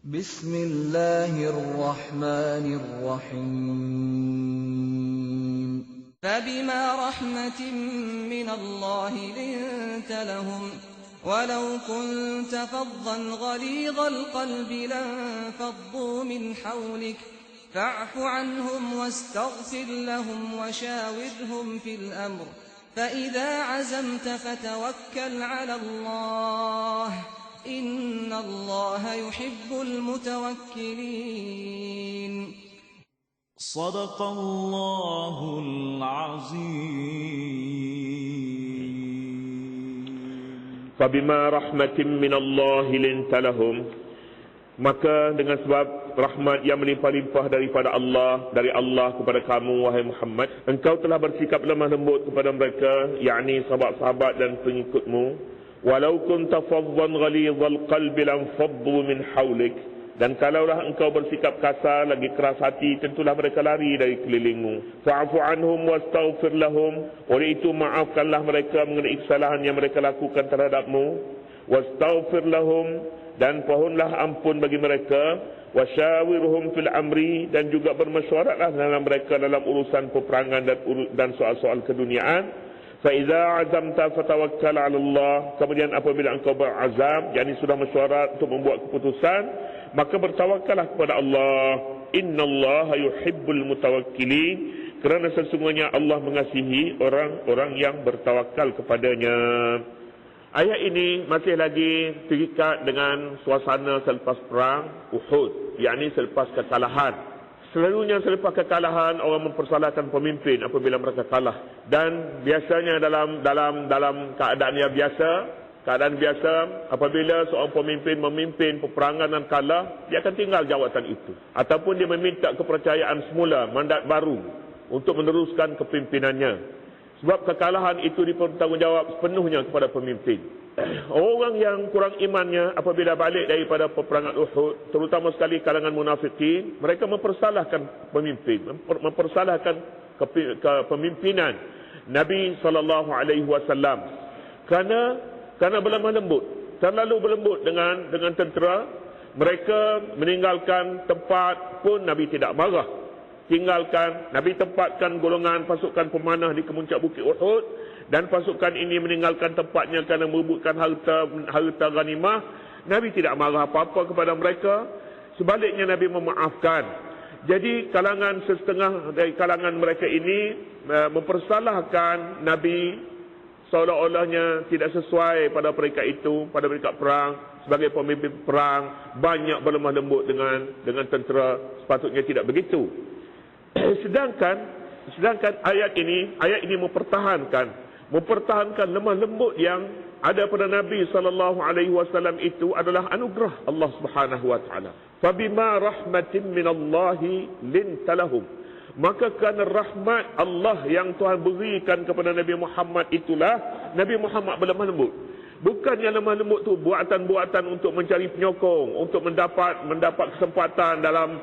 Bismillahirrahmanirrahim. فبما رحمة من الله لنت لهم ولو كنت فظا غليظ القلب لانفضوا من حولك فاعف عنهم واستغفر لهم وشاورهم في الأمر فإذا عزمت فتوكل على الله إن الله يحب المتوكلين. صدق الله العظيم. فبما رحمة من الله لنت لهم, maka dengan sebab rahmat yang melimpah-limpah daripada Allah, dari Allah kepada kamu wahai Muhammad, engkau telah bersikap lemah lembut kepada mereka, yakni sahabat-sahabat dan pengikutmu. Walau kunta faddan ghalidhal qalbi lanfaddu min hawlik, dan kalaulah engkau bersikap kasar lagi keras hati, tentulah mereka lari dari kelilingmu. Fa'fu anhum wastaghfir lahum, oleh itu maafkanlah mereka mengenai kesalahan yang mereka lakukan terhadapmu. Wastaghfir lahum, dan pohonlah ampun bagi mereka. Wasyawirhum fil amri, dan juga bermesyuaratlah dalam mereka dalam urusan peperangan dan soal-soal keduniaan. Fa iza azamta fatawakkal 'ala Allah, kemudian apabila engkau berazam, yakni sudah mesyuarat untuk membuat keputusan, maka bertawakallah kepada Allah. Innallaha yuhibbul mutawakkilin, kerana sesungguhnya Allah mengasihi orang-orang yang bertawakal kepadanya. Ayat ini masih lagi terikat dengan suasana selepas perang Uhud, yakni selepas kekalahan. Selalunya selepas kekalahan orang mempersalahkan pemimpin apabila mereka kalah, dan biasanya dalam keadaan yang keadaan biasa apabila seorang pemimpin memimpin peperangan dan kalah, dia akan tinggal jawatan itu ataupun dia meminta kepercayaan semula, mandat baru untuk meneruskan kepimpinannya. Sebab kekalahan itu dipertanggungjawab sepenuhnya kepada pemimpin. Orang yang kurang imannya apabila balik daripada peperangan Uhud, terutama sekali kalangan munafikin, mereka mempersalahkan pemimpin, mempersalahkan kepemimpinan Nabi SAW kerana berlemah lembut, terlalu berlembut dengan tentera. Mereka meninggalkan tempat pun Nabi tidak marah. Nabi tempatkan golongan pasukan pemanah di kemuncak bukit Uhud, dan pasukan ini meninggalkan tempatnya kerana merebutkan harta ghanimah. Nabi tidak marah apa-apa kepada mereka, sebaliknya Nabi memaafkan. Jadi setengah dari kalangan mereka ini mempersalahkan Nabi, seolah-olahnya tidak sesuai pada mereka itu, pada mereka perang. Sebagai pemimpin perang, banyak berlemah lembut dengan tentera, sepatutnya tidak begitu. Sedangkan ayat ini mempertahankan lemah lembut yang ada pada Nabi SAW itu adalah anugerah Allah Subhanahu wa taala. Fabima rahmatin minallahi linta lahum, maka kerana rahmat Allah yang Tuhan berikan kepada Nabi Muhammad itulah Nabi Muhammad berlemah lembut. Bukannya lemah lembut tu buatan-buatan untuk mencari penyokong, untuk mendapat kesempatan dalam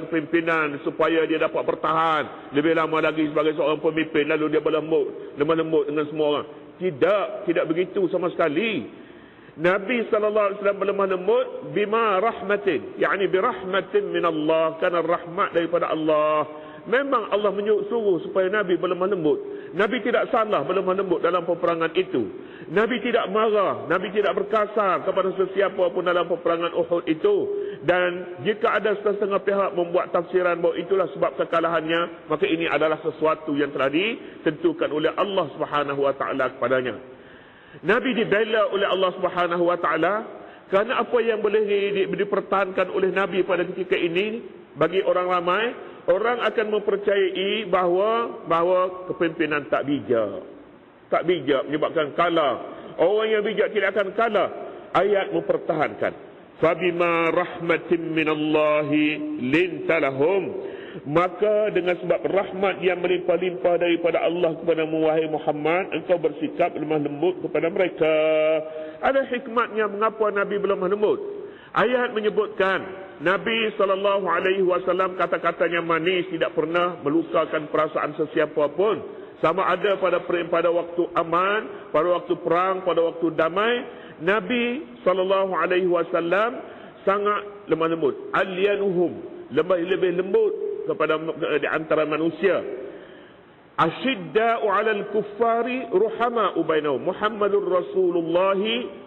kepimpinan supaya dia dapat bertahan lebih lama lagi sebagai seorang pemimpin, lalu dia lemah lembut dengan semua orang. Tidak begitu sama sekali. Nabi SAW berlemah lembut bima rahmatin, yakni birahmatin min Allah, kerana rahmat daripada Allah. Memang Allah suruh supaya Nabi berlemah lembut. Nabi tidak salah berlemah lembut dalam peperangan itu. Nabi tidak marah, Nabi tidak berkasar kepada sesiapa pun dalam peperangan Uhud itu. Dan jika ada setengah pihak membuat tafsiran bahawa itulah sebab kekalahannya, maka ini adalah sesuatu yang telah ditentukan oleh Allah Subhanahu wa taala kepadanya. Nabi dibela oleh Allah Subhanahu wa taala kerana apa yang boleh dipertahankan oleh Nabi pada ketika ini, bagi orang ramai, orang akan mempercayai bahawa kepimpinan tak bijak menyebabkan kalah. Orang yang bijak tidak akan kalah. Ayat mempertahankan. Fabima rahmatin minallahi linta lahum, maka dengan sebab rahmat yang melimpah-limpah daripada Allah kepadamu wahai Muhammad, engkau bersikap lemah lembut kepada mereka. Ada hikmatnya mengapa Nabi berlemah lembut. Ayat menyebutkan Nabi SAW kata-katanya manis, tidak pernah melukakan perasaan sesiapa pun. Sama ada pada waktu aman, pada waktu perang, pada waktu damai, Nabi SAW sangat lemah lembut. Alyanuhum, lebih lembut kepada di antara manusia. Asyidda'u 'alal kuffari ruhama'u bainahum. Muhammadur Rasulullah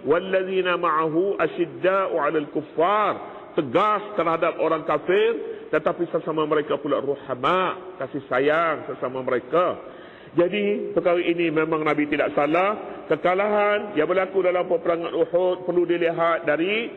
wallazina ma'ahu asyidda'u 'alal kuffar. Tegas terhadap orang kafir, tetapi sesama mereka pula ruhama, kasih sayang sesama mereka. Jadi perkara ini memang Nabi tidak salah. Kekalahan yang berlaku dalam peperangan Uhud perlu dilihat dari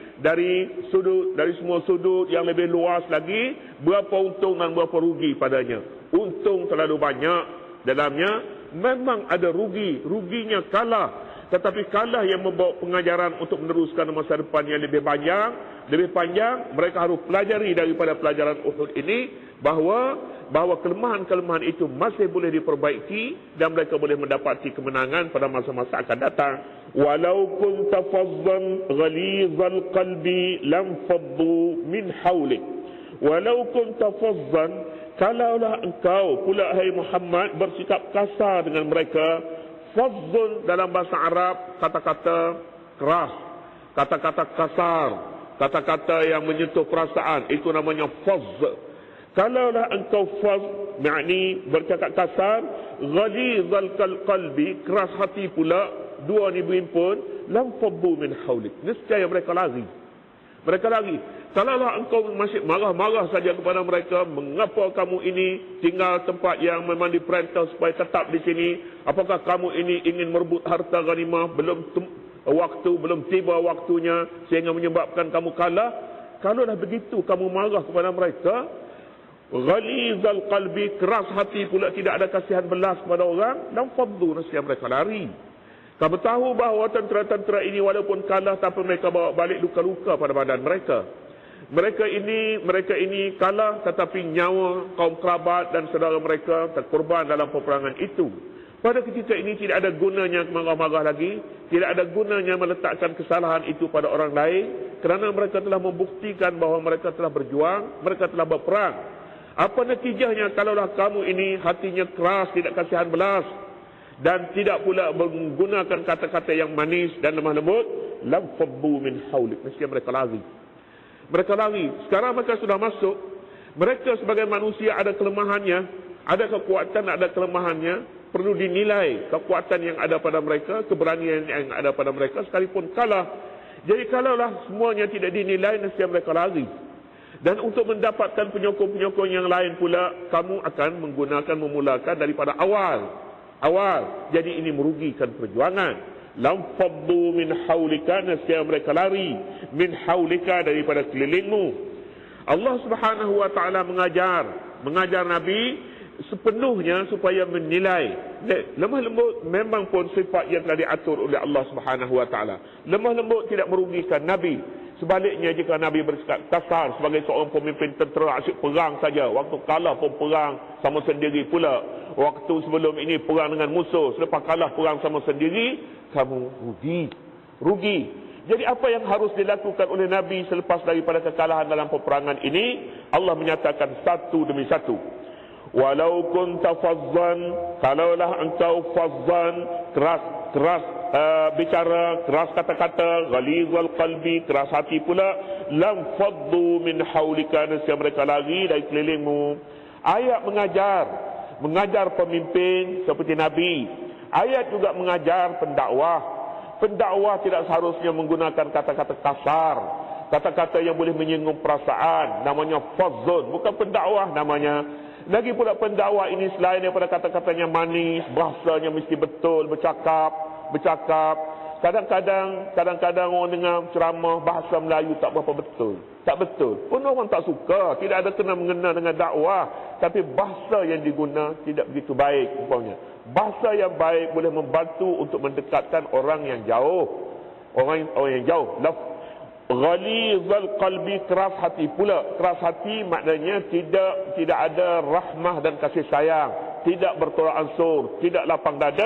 semua sudut yang lebih luas lagi. Berapa untung dan berapa rugi padanya. Untung terlalu banyak dalamnya. Memang ada ruginya kalah. Tetapi kalah yang membawa pengajaran untuk meneruskan masa depan yang lebih panjang. Mereka harus pelajari daripada pelajaran Uhud ini bahawa kelemahan-kelemahan itu masih boleh diperbaiki dan mereka boleh mendapati kemenangan pada masa-masa akan datang. Walau kunta fazzan ghalizal qalbi lam faddu min hawlik. Walau kunta fazzan, kalaulah engkau pula hai Muhammad bersikap kasar dengan mereka. Fazzun dalam bahasa Arab kata-kata keras, kata-kata kasar, kata-kata yang menyentuh perasaan, itu namanya fazz. Kalaulah engkau fazz, makni bercakap kasar, ghalizal qalbi, keras hati pula, dua ni berhimpun, lam faddu min hawlik, nescaya mereka lari. Kalaulah engkau masih marah-marah saja kepada mereka, mengapa kamu ini tinggal tempat yang memang diperintah supaya tetap di sini? Apakah kamu ini ingin merebut harta ghanimah, belum tiba waktunya sehingga menyebabkan kamu kalah? Kalaulah begitu kamu marah kepada mereka, ghalizal qalbi, keras hati pula, tidak ada kasihan belas kepada orang, lam faddu, nescaya mereka lari. Kamu tahu bahawa tentera-tentera ini walaupun kalah, tapi mereka bawa balik luka-luka pada badan mereka. Mereka ini kalah, tetapi nyawa kaum kerabat dan saudara mereka terkorban dalam peperangan itu. Pada ketika ini tidak ada gunanya marah-marah lagi, tidak ada gunanya meletakkan kesalahan itu pada orang lain, kerana mereka telah membuktikan bahawa mereka telah berjuang, mereka telah berperang. Apa natijahnya kalaulah kamu ini hatinya keras, tidak kasihan belas, dan tidak pula menggunakan kata-kata yang manis dan lemah lembut? Lam faddu min hawlik, mesti mereka lari. Sekarang mereka sudah masuk. Mereka sebagai manusia ada kelemahannya, ada kekuatan, ada kelemahannya. Perlu dinilai kekuatan yang ada pada mereka, keberanian yang ada pada mereka sekalipun kalah. Jadi kalaulah semuanya tidak dinilai, mesti mereka lari. Dan untuk mendapatkan penyokong-penyokong yang lain pula, kamu akan memulakan daripada awal. Jadi ini merugikan perjuangan. Lam faddu min hawlika, nescaya mereka lari min hawlika, daripada kelilingmu. Allah Subhanahu wa taala mengajar Nabi sepenuhnya supaya menilai. Lemah lembut memang pun sifat yang telah diatur oleh Allah Subhanahu wa taala. Lemah lembut tidak merugikan Nabi. Sebaliknya, jika Nabi bersikap kasar sebagai seorang pemimpin tentera asyik perang saja, waktu kalah pun perang sama sendiri pula, waktu sebelum ini perang dengan musuh, selepas kalah perang sama sendiri, kamu rugi. Jadi apa yang harus dilakukan oleh Nabi selepas daripada kekalahan dalam peperangan ini? Allah menyatakan satu demi satu. Walau kunta fazzan, kalaulah engkau fazzan, keras bicara, keras kata-kata, ghalizal qalbi, keras hati pula, lam faddu min hawlika, nescaya mereka lari dari kelilingmu. Ayat mengajar pemimpin seperti Nabi. Ayat juga mengajar pendakwah tidak seharusnya menggunakan kata-kata kasar, kata-kata yang boleh menyinggung perasaan. Namanya fazzun, bukan pendakwah namanya. Lagi pula pendakwah ini selain daripada kata-katanya manis, bahasanya mesti betul, bercakap. Kadang-kadang orang dengar ceramah bahasa Melayu tak berapa betul. Tak betul. Pun orang tak suka, tidak ada kena-mengena dengan dakwah. Tapi bahasa yang diguna tidak begitu baik umpamanya. Bahasa yang baik boleh membantu untuk mendekatkan orang yang jauh. Orang yang jauh. Ghalizal qalbi, keras hati pula. Keras hati maknanya tidak ada rahmah dan kasih sayang, tidak bertolak ansur, tidak lapang dada,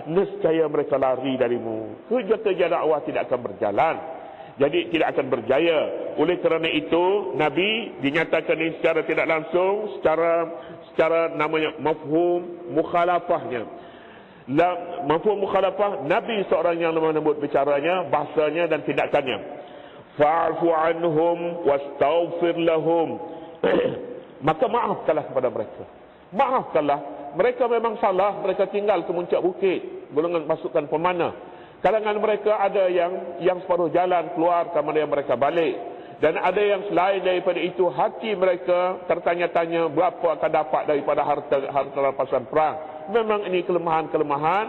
nescaya mereka lari darimu. Kerja-kerja dakwah tidak akan berjalan. Jadi tidak akan berjaya. Oleh kerana itu Nabi dinyatakan ini secara tidak langsung, secara namanya mafhum mukhalafahnya. Mafhum mukhalafah, Nabi seorang yang lemah lembut bicaranya, bahasanya dan tindakannya. fa'fu anhum wastaghfir lahum. Maka maafkanlah kepada mereka. Maafkanlah. Mereka memang salah, mereka tinggal ke puncak bukit, golongan pasukan pemana. Kalangan mereka ada yang separuh jalan keluar, kemudian mereka balik. Dan ada yang selain daripada itu, hati mereka tertanya-tanya berapa akan dapat daripada harta rampasan perang. Memang ini kelemahan-kelemahan.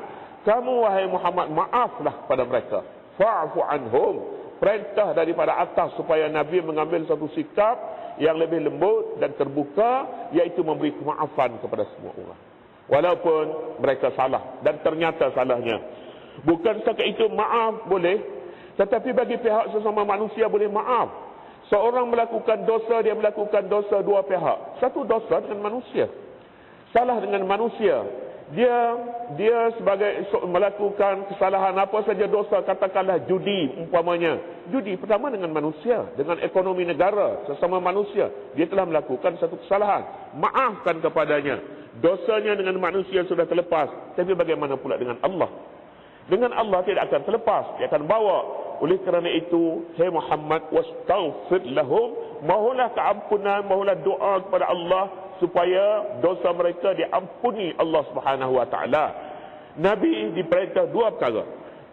Kamu wahai Muhammad, maaflah pada mereka. Fa'fu anhum. Perintah daripada atas supaya Nabi mengambil satu sikap yang lebih lembut dan terbuka, iaitu memberi kemaafan kepada semua orang. Walaupun mereka salah dan ternyata salahnya. Bukan setakat itu maaf boleh, tetapi bagi pihak sesama manusia boleh maaf. Seorang melakukan dosa, dia melakukan dosa dua pihak. Satu dosa dengan manusia, salah dengan manusia. Dia sebagai melakukan kesalahan apa saja dosa, katakanlah judi umpamanya. Judi pertama dengan manusia, dengan ekonomi negara, sesama manusia. Dia telah melakukan satu kesalahan. Maafkan kepadanya. Dosanya dengan manusia sudah terlepas. Tapi bagaimana pula dengan Allah? Dengan Allah tidak akan terlepas. Dia akan bawa. Oleh kerana itu, hai Muhammad, wastaghfir lahum. Mohonlah keampunan, mohonlah doa kepada Allah supaya dosa mereka diampuni Allah Subhanahu wa taala. Nabi diperintah dua perkara.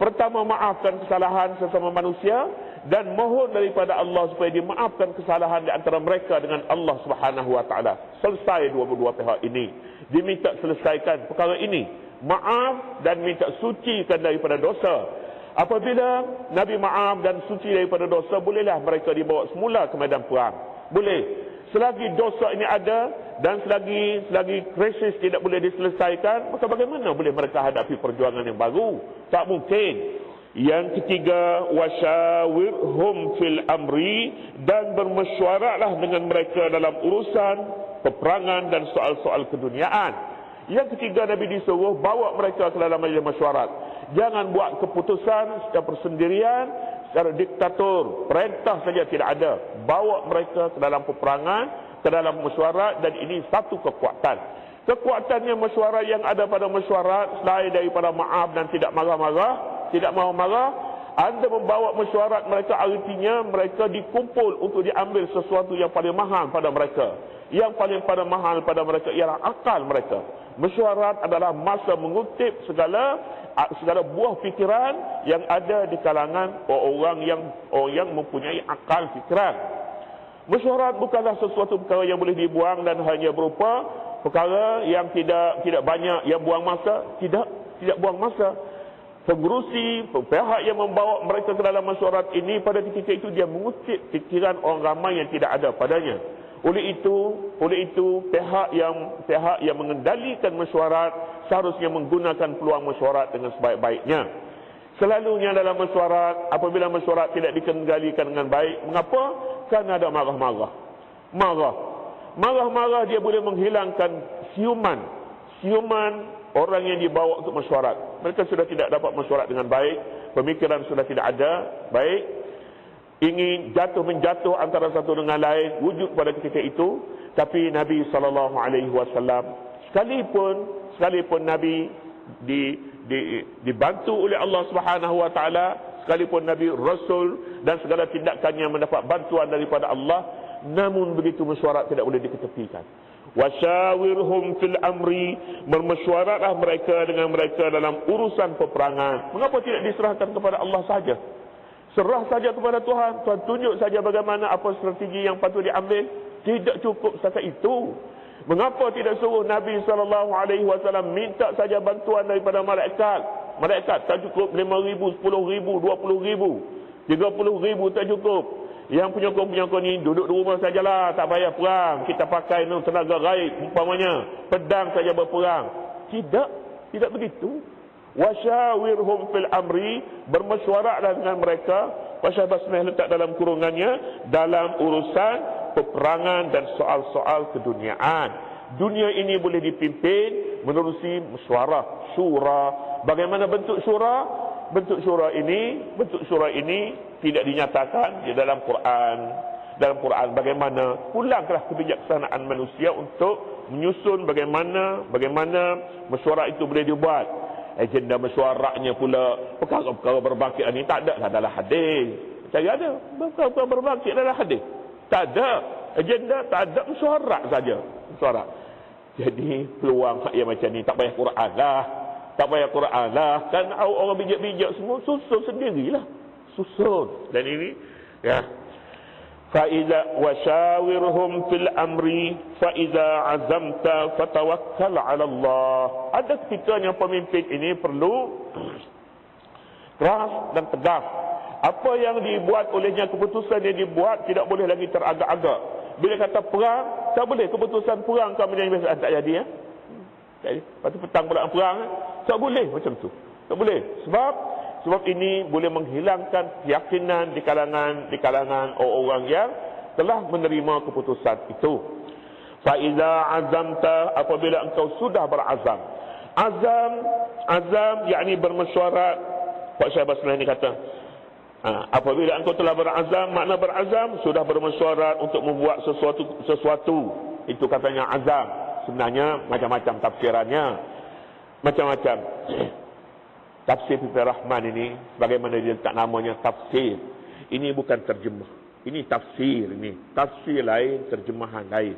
Pertama, maafkan kesalahan sesama manusia, dan mohon daripada Allah supaya dimaafkan kesalahan di antara mereka dengan Allah Subhanahu wa taala. Selesai dua-dua pihak ini. Diminta selesaikan perkara ini. Maaf dan minta sucikan daripada dosa. Apabila Nabi maaf dan suci daripada dosa, bolehlah mereka dibawa semula ke medan perang. Boleh. Selagi dosa ini ada dan selagi krisis tidak boleh diselesaikan, maka bagaimana boleh mereka hadapi perjuangan yang baru? Tak mungkin. Yang ketiga, wasyawirhum fil amri, dan bermesyuaratlah dengan mereka dalam urusan peperangan dan soal-soal keduniaan. Yang ketiga, Nabi disuruh bawa mereka ke dalam majlis mesyuarat. Jangan buat keputusan secara persendirian, secara diktator. Perintah saja tidak ada. Bawa mereka ke dalam peperangan, ke dalam mesyuarat, dan ini satu kekuatan. Kekuatannya mesyuarat yang ada pada mesyuarat, selain daripada maaf dan tidak marah-marah, tidak marah-marah, anda membawa mesyuarat mereka, artinya mereka dikumpul untuk diambil sesuatu yang paling mahal pada mereka. Yang paling pada mahal pada mereka ialah akal mereka. Mesyuarat adalah masa mengutip segala buah fikiran yang ada di kalangan orang yang mempunyai akal fikiran. Mesyuarat bukanlah sesuatu perkara yang boleh dibuang dan hanya berupa perkara yang tidak banyak yang buang masa. Tidak buang masa. Pengerusi, pihak yang membawa mereka ke dalam mesyuarat ini, pada ketika itu dia mengutip fikiran orang ramai yang tidak ada padanya. Oleh itu pihak yang mengendalikan mesyuarat seharusnya menggunakan peluang mesyuarat dengan sebaik-baiknya. Selalunya dalam mesyuarat, apabila mesyuarat tidak dikendalikan dengan baik, mengapa? Kerana ada marah-marah. Marah-marah dia boleh menghilangkan siuman orang yang dibawa untuk mesyuarat. Mereka sudah tidak dapat mesyuarat dengan baik, pemikiran sudah tidak ada baik, ingin menjatuh antara satu dengan lain, wujud pada ketika itu. Tapi Nabi SAW, sekalipun Nabi dibantu oleh Allah Subhanahu wa taala, sekalipun Nabi Rasul dan segala tindakannya mendapat bantuan daripada Allah, namun begitu mesyuarat tidak boleh diketepikan. Wasyawirhum fil amri, bermesyuaratlah mereka dengan mereka dalam urusan peperangan. Mengapa tidak diserahkan kepada Allah saja? Serah saja kepada Tuhan. Tuhan tunjuk saja bagaimana, apa strategi yang patut diambil. Tidak cukup setakat itu. Mengapa tidak suruh Nabi SAW minta saja bantuan daripada malaikat? Malaikat tak cukup 5,000, 10,000, 20,000, 30,000 tak cukup. Yang penyokong-penyokong ni duduk di rumah sajalah, tak payah perang. Kita pakai tenaga gaib umpamanya, pedang saja berperang. Tidak begitu. Wasyawirhum fil amri, bermesyuaratlah dengan mereka. Wasyah basmah letak dalam kurungannya, dalam urusan peperangan dan soal-soal keduniaan. Dunia ini boleh dipimpin menerusi mesyuarah, syura. Bagaimana bentuk syura? Bentuk syura ini tidak dinyatakan di dalam Quran. Dalam Quran bagaimana pulanglah kebijaksanaan manusia untuk menyusun bagaimana mesyuarat itu boleh dibuat. Agenda mesyuaratnya pula perkara-perkara berbakit ini tak ada dalam hadis. Cari ada. Bukan berbangkit dalam hadis. Tak ada. Agenda tak ada. Mesyuarat saja. Mesyuarat. Jadi peluang yang macam ni tak payah Quran lah. Tak payah Quran lah. Kan orang bijak-bijak semua susun sendirilah. Susun. Dan ini ya. Faiza wasyawirhum fil amri faiza azamta fatawakkal 'ala Allah. Ada ketikanya pemimpin ini perlu keras dan tegas. Apa yang dibuat olehnya, keputusan yang dibuat tidak boleh lagi teragak-agak. Bila kata perang, tak boleh keputusan perang kemudian biasa tak jadi ya. Jadi, lepas tu petang pula perang, tak boleh macam tu. Tak boleh. Sebab ini boleh menghilangkan keyakinan di kalangan orang-orang yang telah menerima keputusan itu. Fa iza azamta, apabila engkau sudah berazam. Azam yakni bermesyuarat. Pak Syekh Basrah ni kata, apabila engkau telah berazam, makna berazam sudah bermesyuarat untuk membuat sesuatu. Itu katanya azam. Sebenarnya macam-macam tafsirannya. Macam-macam. Tafsir Pipir Rahman ini, bagaimana dia letak namanya tafsir. Ini bukan terjemah. Ini tafsir. Ini tafsir lain, terjemahan lain.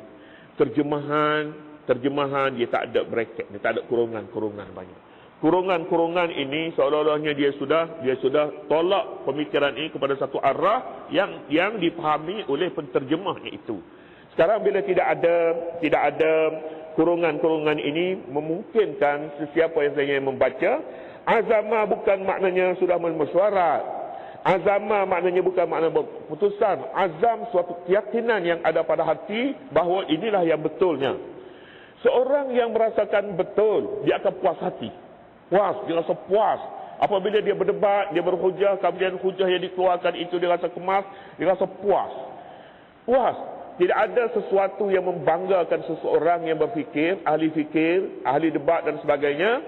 Terjemahan dia tak ada bracket, dia tak ada kurungan banyak. Kurungan ini seolah-olahnya dia sudah tolak pemikiran ini kepada satu arah yang dipahami oleh penterjemahnya itu. Sekarang bila tidak ada kurungan ini, memungkinkan sesiapa yang ingin membaca, azama bukan maknanya sudah bermesyuarat. Azama maknanya bukan makna keputusan. Azam suatu keyakinan yang ada pada hati bahawa inilah yang betulnya. Seorang yang merasakan betul, dia akan puas hati. Dia rasa puas. Apabila dia berdebat, dia berhujah, kemudian hujah yang dikeluarkan itu dia rasa kemas, dia rasa puas. Tidak ada sesuatu yang membanggakan seseorang yang berfikir, ahli debat dan sebagainya,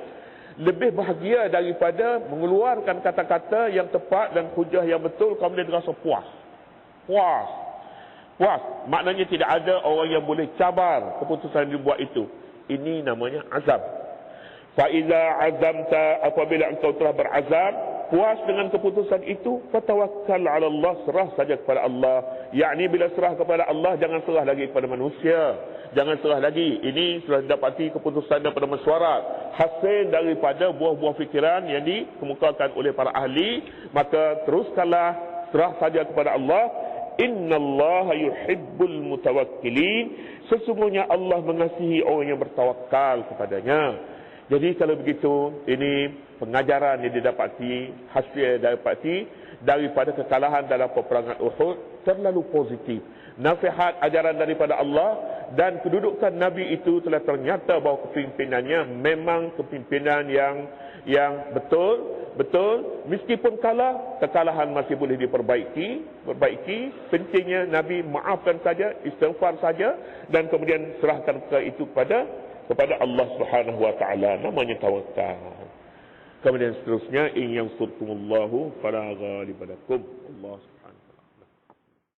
lebih bahagia daripada mengeluarkan kata-kata yang tepat dan hujah yang betul, kemudian dia rasa puas. Maknanya tidak ada orang yang boleh cabar keputusan yang dibuat itu. Ini namanya azam. Faiza azamta, apabila engkau telah berazam, puas dengan keputusan itu, fatawakkal 'ala Allah, serah saja kepada Allah. Yakni bila serah kepada Allah, jangan serah lagi kepada manusia. Jangan serah lagi. Ini sudah didapati keputusan daripada mesyuarat, hasil daripada buah-buah fikiran yang dikemukakan oleh para ahli, maka teruskanlah, serah saja kepada Allah. Innallaha yuhibbul mutawakkilin. Sesungguhnya Allah mengasihi orang yang bertawakal kepadanya. Jadi kalau begitu, ini pengajaran yang didapati, hasil didapati daripada kekalahan dalam peperangan Uhud terlalu positif. Nasihat ajaran daripada Allah dan kedudukan Nabi itu telah ternyata bahawa kepimpinannya memang kepimpinan yang betul. Meskipun kalah, kekalahan masih boleh diperbaiki. Pentingnya Nabi maafkan saja, istighfar saja, dan kemudian serahkan perkara itu kepada Allah Subhanahu wa taala, namanya tawakal. Kemudian seterusnya, in yansurkumullahu fala ghaliba lakum. Allah